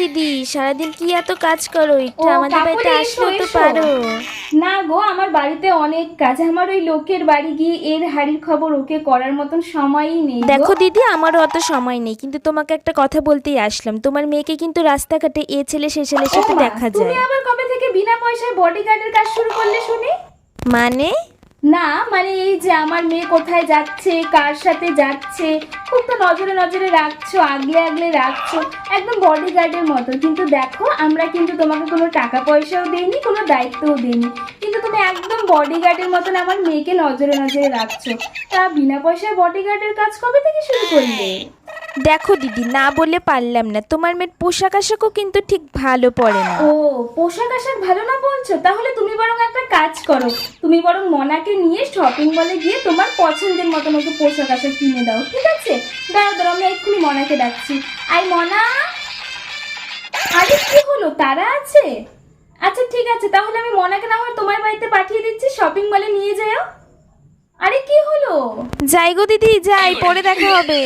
দিদি, সারাদিন কি এত কাজ করো? একটু আমাদের বাড়িতে আসলেও তো পারো। না গো, আমার বাড়িতে অনেক কাজ। আমার ওই লোকের বাড়ি গিয়ে এর হাড়ির খবর ওকে করার মতন সময়ই নেই গো। দেখো দিদি, আমারও অত সময় নেই, কিন্তু তোমাকে একটা কথা বলতেই আসলাম। তোমার মেয়েকে কিন্তু রাস্তাঘাটে এ ছেলে সে ছেলের ও সাথে মা, দেখা তুমি যায়। আবার কবে থেকে বিনা পয়সায় বডিগার্ডের কাজ শুরু করলে শুনি? মানে? না মানে এই যে আমার মেয়ে কোথায় যাচ্ছে, কার সাথে যাচ্ছে, খুব তো নজরে নজরে রাখছো, আগলে আগলে রাখছো, একদম বডিগার্ডের মতো। কিন্তু দেখো, আমরা কিন্তু তোমাকে কোনো টাকা পয়সাও দেইনি, কোনো দায়িত্বও দেইনি, কিন্তু তুমি একদম বডিগার্ডের মতন আমার মেয়েকে নজরে নজরে রাখছো। তা বিনা পয়সায় বডিগার্ডের কাজ কবে থেকে শুরু করলে? দেখো দিদি, না বলে পারলাম না, তোমার মেয়ের পোশাক আশাকও কিন্তু ঠিক ভালো পড়ে না। ও, পোশাক আশাক ভালো না বলছো? তাহলে তুমি বরং একটা কাজ করো, তুমি বরং মনাকে নিয়ে শপিং মলে গিয়ে তোমার পছন্দের মতন ওকে পোশাক আশাক কিনে দাও, ঠিক আছে? দাঁড়াও দাঁড়াও, আমি এক্ষুনি মনাকে ডাকছি। আই মনা! আরে কি হলো, তারা আছে? আচ্ছা ঠিক আছে, তাহলে আমি মনাকে না হয় তোমার বাড়িতে পাঠিয়ে দিচ্ছি, শপিং মলে নিয়ে যাও। আরে কি হলো? যাই গো দিদি, যাই, পরে দেখা হবে।